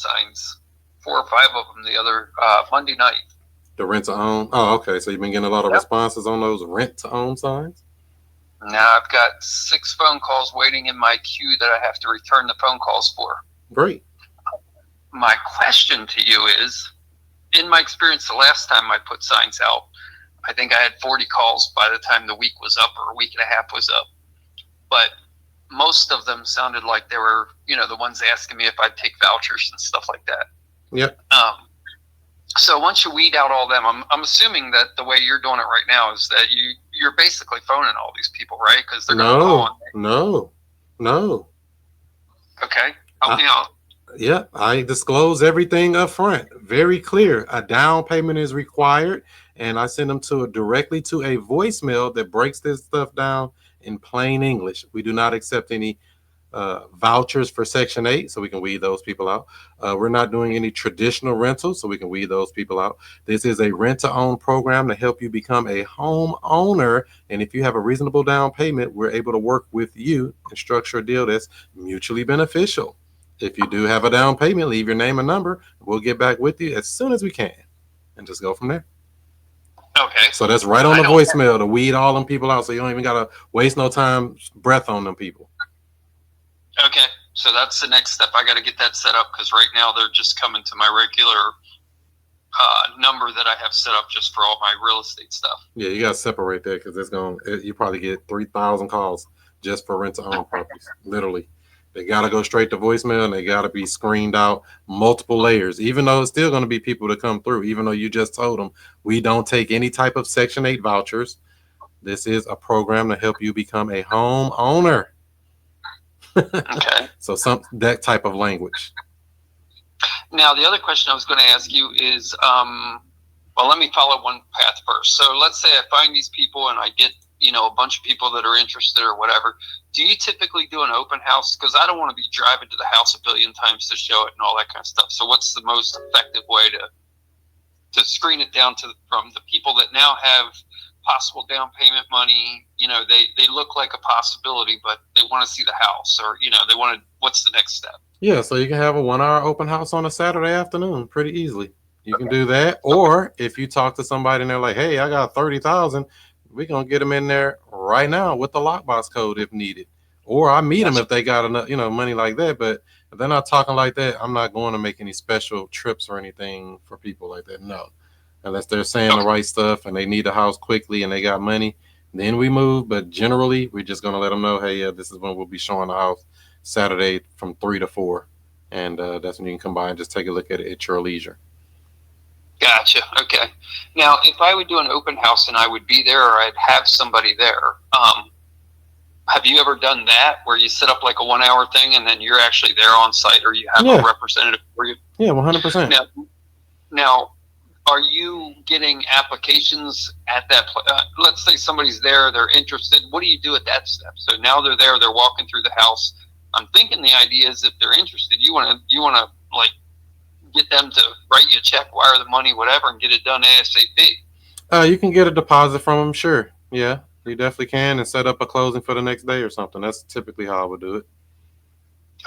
signs, 4 or 5 of them the other Monday night. The rent to own. Oh, okay. So you've been getting a lot of Yep. responses on those rent to own signs. Now I've got 6 phone calls waiting in my queue that I have to return the phone calls for. Great. My question to you is, in my experience, the last time I put signs out, I think I had 40 calls by the time the week was up, or a week and a half was up. But most of them sounded like they were, the ones asking me if I'd take vouchers and stuff like that. Yep. So once you weed out all them, I'm assuming that the way you're doing it right now is that you're basically phoning all these people, right? Because they're going to call on me. No. Okay. Help me out. Yeah, I disclose everything up front. Very clear. A down payment is required, and I send them directly to a voicemail that breaks this stuff down in plain English. We do not accept any vouchers for Section 8, so we can weed those people out. We're not doing any traditional rentals, so we can weed those people out. This is a rent-to-own program to help you become a home owner, and if you have a reasonable down payment, we're able to work with you and structure a deal that's mutually beneficial. If you do have a down payment, leave your name and number. We'll get back with you as soon as we can and just go from there. Okay. So that's right on the voicemail to weed all them people out, so you don't even got to waste no time breath on them people. Okay. So that's the next step. I got to get that set up because right now they're just coming to my regular number that I have set up just for all my real estate stuff. Yeah, you got to separate that because you probably get 3,000 calls just for rent-to-own properties, literally. They got to go straight to voicemail, and they got to be screened out multiple layers, even though it's still going to be people that come through, even though you just told them we don't take any type of Section 8 vouchers. This is a program to help you become a home owner. Okay. So that type of language. Now, the other question I was going to ask you is, well, let me follow one path first. So let's say I find these people and I get, a bunch of people that are interested or whatever. Do you typically do an open house? Because I don't want to be driving to the house a billion times to show it and all that kind of stuff. So what's the most effective way to screen it down from the people that now have possible down payment money? They look like a possibility, but they want to see the house, or they want to. What's the next step? Yeah, so you can have a 1-hour open house on a Saturday afternoon pretty easily. You can do that, or if you talk to somebody and they're like, "Hey, I got 30,000," we're gonna get them in there right now with the lockbox code if needed. Or I meet them if they got enough, money like that. But if they're not talking like that, I'm not going to make any special trips or anything for people like that. No, unless they're saying the right stuff and they need a house quickly and they got money, then we move. But generally, we're just gonna let them know, "Hey, this is when we'll be showing the house Saturday from 3 to 4, and that's when you can come by and just take a look at it at your leisure." Gotcha. Okay. Now, if I would do an open house and I would be there, or I'd have somebody there, have you ever done that where you set up like a 1-hour thing and then you're actually there on site, or you have a representative for you? Yeah, 100%. Now, are you getting applications at that place? Let's say somebody's there, they're interested. What do you do at that step? So now they're there, they're walking through the house. I'm thinking the idea is if they're interested, you want to like get them to write you a check, wire the money, whatever, and get it done ASAP. You can get a deposit from them, sure. Yeah, you definitely can, and set up a closing for the next day or something. That's typically how I would do it.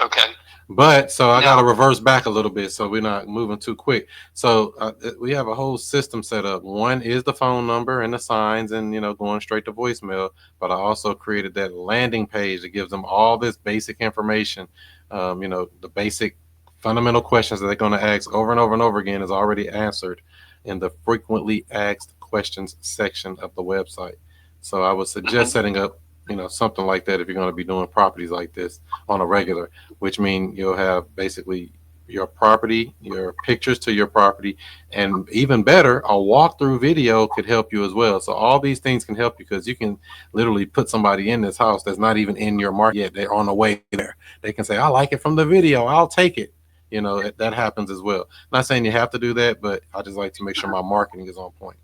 Okay. But so I got to reverse back a little bit so we're not moving too quick. So we have a whole system set up. One is the phone number and the signs and, going straight to voicemail. But I also created that landing page that gives them all this basic information. The basic fundamental questions that they're going to ask over and over and over again is already answered in the frequently asked questions section of the website. So I would suggest setting up something like that if you're going to be doing properties like this on a regular, which means you'll have basically your property, your pictures to your property, and even better, a walkthrough video could help you as well. So all these things can help you because you can literally put somebody in this house that's not even in your market yet. They're on the way there. They can say, "I like it from the video. I'll take it." That happens as well. Not saying you have to do that, but I just like to make sure my marketing is on point.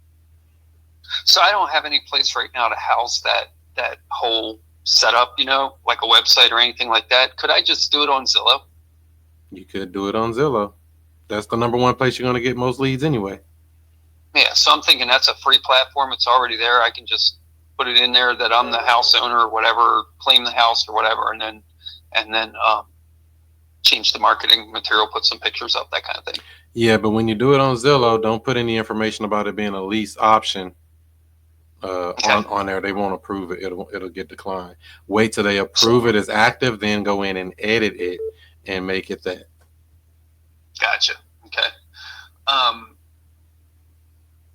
So I don't have any place right now to house that whole setup, like a website or anything like that. Could I just do it on Zillow? You could do it on Zillow. That's the number one place you're going to get most leads anyway. Yeah, so I'm thinking that's a free platform. It's already there. I can just put it in there that I'm the house owner or whatever, claim the house or whatever, and then change the marketing material, put some pictures up, that kind of thing. Yeah, but when you do it on Zillow, don't put any information about it being a lease option on there. They won't approve it. It'll get declined. Wait till they approve it as active, then go in and edit it and make it that. Gotcha. Okay.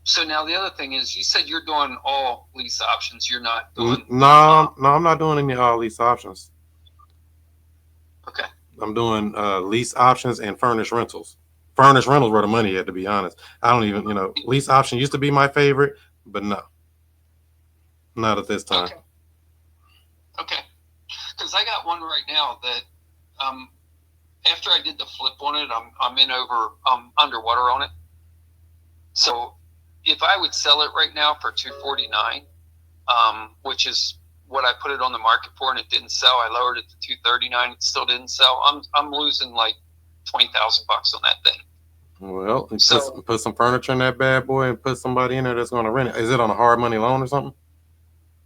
So now the other thing is, you said you're doing all lease options. You're not doing. No, I'm not doing any all lease options. Okay. I'm doing lease options and furnished rentals. Furnished rentals where the money at, to be honest. I don't even, lease option used to be my favorite, but no, not at this time. Okay. Because I got one right now that after I did the flip on it, I'm underwater on it. So if I would sell it right now for $249, which is what I put it on the market for, and it didn't sell, I lowered it to $239. It still didn't sell. I'm losing like $20,000 on that thing. Well, put some furniture in that bad boy and put somebody in there that's going to rent it. Is it on a hard money loan or something?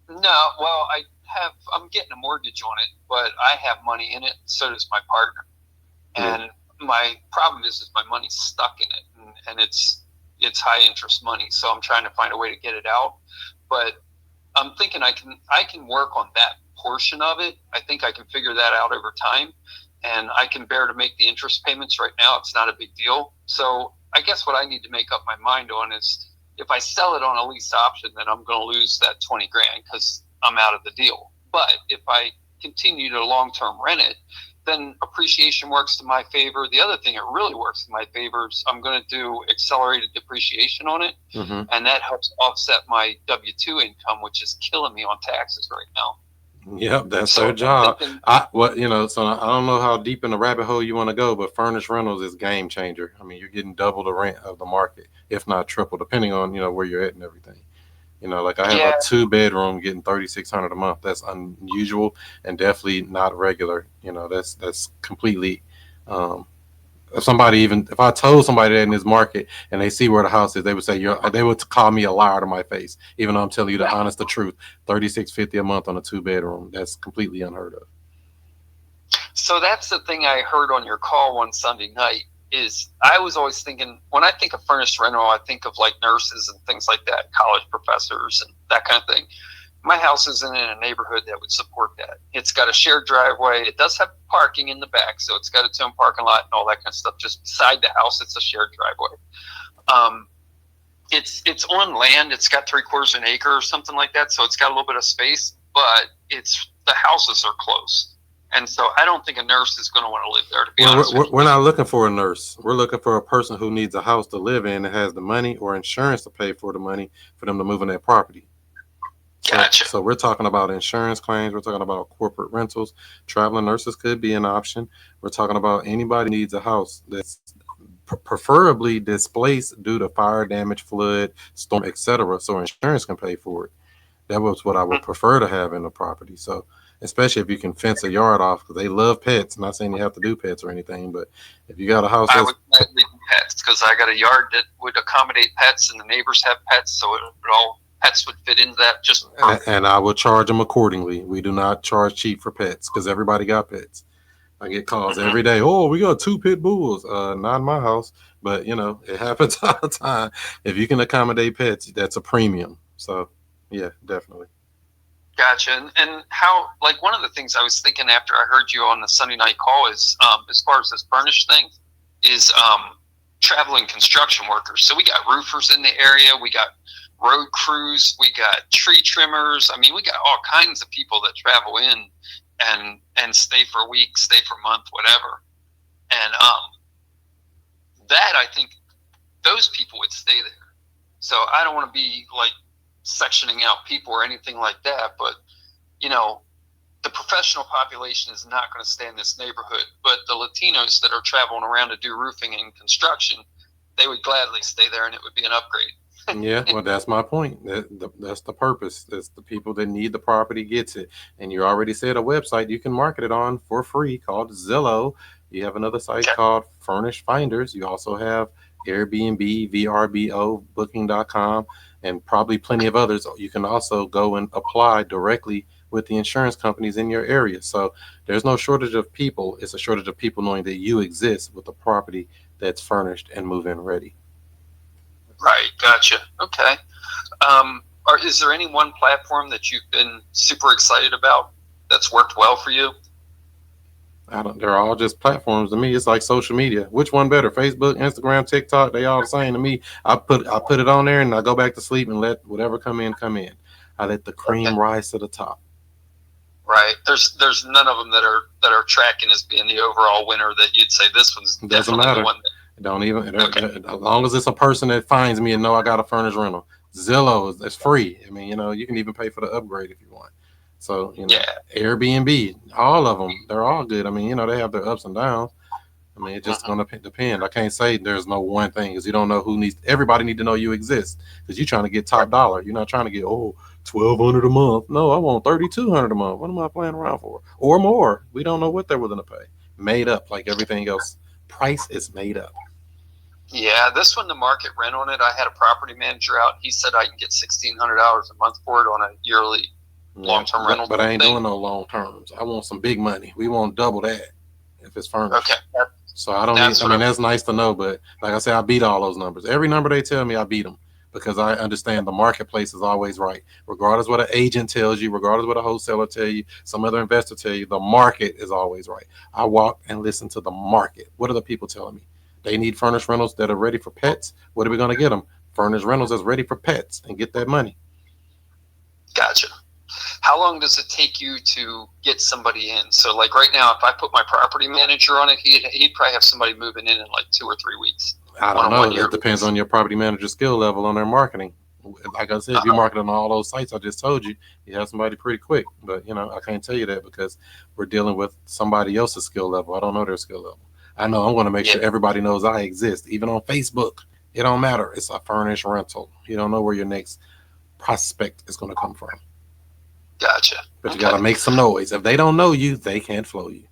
No, well, I'm getting a mortgage on it, but I have money in it. So does my partner. And my problem is my money's stuck in it, and it's high interest money. So I'm trying to find a way to get it out. But I'm thinking I can work on that portion of it. I think I can figure that out over time, and I can bear to make the interest payments right now. It's not a big deal. So I guess what I need to make up my mind on is, if I sell it on a lease option, then I'm going to lose that $20,000 because I'm out of the deal. But if I continue to long-term rent it, then appreciation works to my favor. The other thing that really works in my favor is I'm going to do accelerated depreciation on it, and that helps offset my W-2 income, which is killing me on taxes right now. Yep, that's their job. So I don't know how deep in the rabbit hole you want to go, but furnished rentals is game changer. I mean, you're getting double the rent of the market, if not triple, depending on where you're at and everything. Like I have a 2-bedroom getting $3,600 a month. That's unusual and definitely not regular. That's completely. If I told somebody that in this market and they see where the house is, they would say they would call me a liar to my face, even though I'm telling you the truth. $3,650 a month on a 2-bedroom. That's completely unheard of. So that's the thing I heard on your call one Sunday night. Is I was always thinking, when I think of furnished rental, I think of like nurses and things like that, college professors and that kind of thing. My house isn't in a neighborhood that would support that. It's got a shared driveway. It does have parking in the back, so it's got its own parking lot and all that kind of stuff. Just beside the house, it's a shared driveway. It's on land. It's got 3/4 of an acre or something like that, so it's got a little bit of space. But the houses are close. And so I don't think a nurse is going to want to live there, to be honest. We're not looking for a nurse. We're looking for a person who needs a house to live in that has the money or insurance to pay for the money for them to move in that property. Gotcha. So we're talking about insurance claims. We're talking about corporate rentals. Traveling nurses could be an option. We're talking about anybody who needs a house that's preferably displaced due to fire damage, flood, storm, etc. So insurance can pay for it. That was what I would prefer to have in the property. So especially if you can fence a yard off, because they love pets. I'm not saying you have to do pets or anything, but if you got a house, I would gladly do pets because I got a yard that would accommodate pets, and the neighbors have pets, so pets would fit into that just perfect. And I will charge them accordingly. We do not charge cheap for pets because everybody got pets. I get calls every day. Oh, we got 2 pit bulls. Not in my house, but it happens all the time. If you can accommodate pets, that's a premium. So yeah, definitely. Gotcha. And how, like, one of the things I was thinking after I heard you on the Sunday night call is, as far as this furnished thing, is traveling construction workers. So we got roofers in the area, we got road crews, we got tree trimmers. I mean, we got all kinds of people that travel in and stay for a week, stay for a month, whatever. And that, I think, those people would stay there. So I don't want to be like sectioning out people or anything like that, but the professional population is not going to stay in this neighborhood, but the Latinos that are traveling around to do roofing and construction, they would gladly stay there, and it would be an upgrade. Yeah, well, that's my point. That's the purpose. That's the people that need the property gets it. And you already said a website you can market it on for free called Zillow. You have another site called Furnished Finders. You also have Airbnb, VRBO, Booking.com, and probably plenty of others. You can also go and apply directly with the insurance companies in your area. So there's no shortage of people. It's a shortage of people knowing that you exist with a property that's furnished and move-in ready. Right. Gotcha. Okay. Is there any one platform that you've been super excited about that's worked well for you? They're all just platforms to me. It's like social media. Which one better? Facebook, Instagram, TikTok, they all the same to me. I put it on there and I go back to sleep and let whatever come in, come in. I let the cream rise to the top. Right. There's none of them that are tracking as being the overall winner that you'd say this one's Doesn't definitely matter. the one that, Don't even as long as it's a person that finds me and know I got a furnished rental. Zillow is free. I mean, you can even pay for the upgrade if you want. So, Airbnb, all of them, they're all good. I mean, they have their ups and downs. I mean, it's just going to depend. I can't say there's no one thing because you don't know everybody need to know you exist because you're trying to get top dollar. You're not trying to get, $1,200 a month. No, I want $3,200 a month. What am I playing around for? Or more. We don't know what they're willing to pay. Made up like everything else. Price is made up. Yeah, this one, the market rent on it, I had a property manager out. He said I can get $1,600 a month for it on a yearly long-term rental. But I ain't doing no long terms. I want some big money. We want double that if it's furnished. Okay. So I don't need, that's nice to know, but like I said, I beat all those numbers. Every number they tell me, I beat them because I understand the marketplace is always right. Regardless what an agent tells you, regardless what a wholesaler tell you, some other investor tell you, the market is always right. I walk and listen to the market. What are the people telling me? They need furnished rentals that are ready for pets. What are we going to get them? Furnished rentals that's ready for pets and get that money. Gotcha. How long does it take you to get somebody in? So like right now, if I put my property manager on it, he'd probably have somebody moving in like 2 or 3 weeks. I don't know. It depends on your property manager's skill level on their marketing. Like I said, if you market on all those sites I just told you, you have somebody pretty quick. But, I can't tell you that because we're dealing with somebody else's skill level. I don't know their skill level. I know I'm going to make sure everybody knows I exist. Even on Facebook, it don't matter. It's a furnished rental. You don't know where your next prospect is going to come from. Gotcha. But you got to make some noise. If they don't know you, they can't flow you.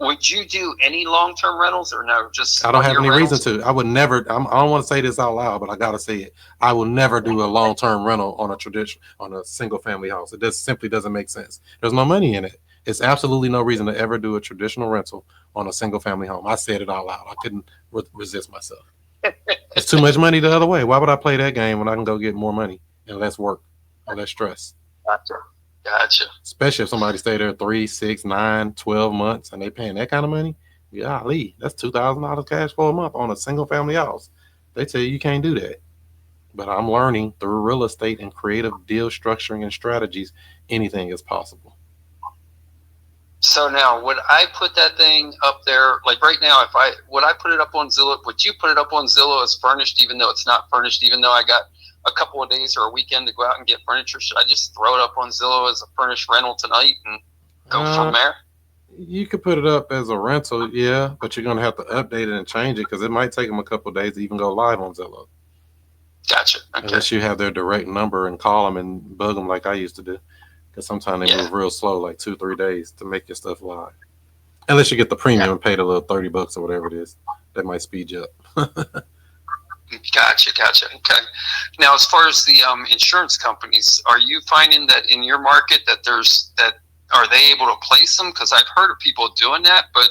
Would you do any long-term rentals or no? Just I don't have any reason to. I would never. I don't want to say this out loud, but I got to say it. I will never do a long-term rental on a single-family house. It just simply doesn't make sense. There's no money in it. It's absolutely no reason to ever do a traditional rental on a single-family home. I said it out loud. I couldn't resist myself. It's too much money the other way. Why would I play that game when I can go get more money and less work or less stress? Gotcha. Especially if somebody stay there 3, 6, 9, 12 months and they paying that kind of money. Golly, that's $2,000 cash for a month on a single family house. They tell you can't do that. But I'm learning through real estate and creative deal structuring and strategies, anything is possible. So now, would I put that thing up there? Like right now, would I put it up on Zillow? Would you put it up on Zillow as furnished, even though it's not furnished, even though I got a couple of days or a weekend to go out and get furniture? Should I just throw it up on Zillow as a furnished rental tonight and go from there? You could put it up as a rental, yeah, but you're going to have to update it and change it because it might take them a couple of days to even go live on Zillow. Gotcha. Okay. Unless you have their direct number and call them and bug them like I used to do. Because sometimes they move real slow, like 2-3 days to make your stuff live. Unless you get the premium and pay the little $30 or whatever it is. That might speed you up. Gotcha. Okay. Now, as far as the insurance companies, are you finding that in your market that are they able to place them? Because I've heard of people doing that, but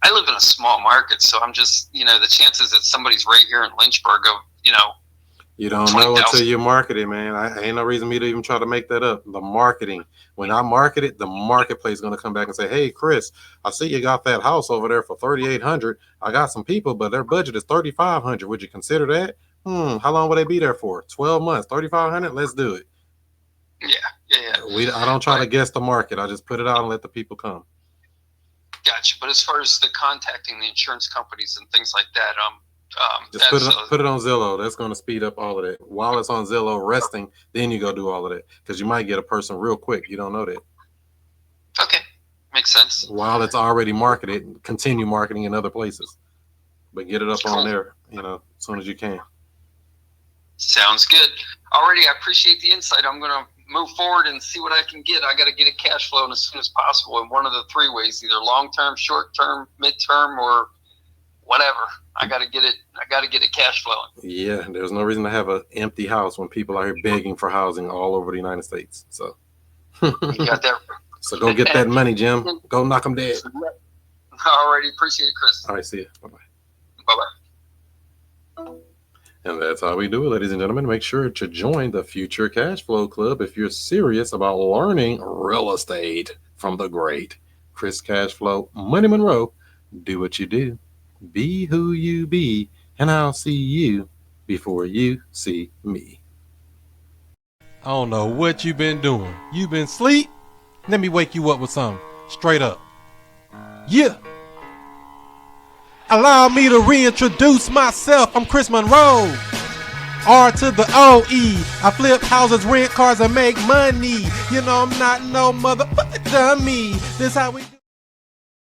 I live in a small market, so I'm just, the chances that somebody's right here in Lynchburg of, you don't know until you market it, man. I ain't no reason me to even try to make that up. The marketing. When I market it, the marketplace is going to come back and say, hey, Chris, I see you got that house over there for $3,800. I got some people, but their budget is $3,500. Would you consider that? How long would they be there for? 12 months, $3,500? Let's do it. Yeah. I don't try to guess the market. I just put it out and let the people come. Gotcha. But as far as the contacting the insurance companies and things like that, just put it on Zillow. That's going to speed up all of that. While it's on Zillow resting, then you go do all of that because you might get a person real quick. You don't know that. Okay, makes sense. While it's already marketed, continue marketing in other places, but get it up on there, as soon as you can. Sounds good. Alrighty, I appreciate the insight. I'm going to move forward and see what I can get. I got to get a cash flow as soon as possible in one of the 3 ways, either long-term, short-term, mid-term, or whatever. I got to get it cash flowing. Yeah, there's no reason to have an empty house when people are here begging for housing all over the United States. So You got that. So go get that money, Jim. Go knock them dead. Alrighty, appreciate it, Chris. All right, see you. Bye-bye. Bye-bye. And that's how we do it, ladies and gentlemen. Make sure to join the Future Cash Flow Club if you're serious about learning real estate from the great Chris Cashflow Money Monroe. Do what you do. Be who you be, and I'll see you before you see me. I don't know what you've been doing. You been asleep? Let me wake you up with something. Straight up. Yeah. Allow me to reintroduce myself. I'm Chris Monroe. R to the O-E. I flip houses, rent cars, and make money. You know I'm not no motherfucker dummy. This how we...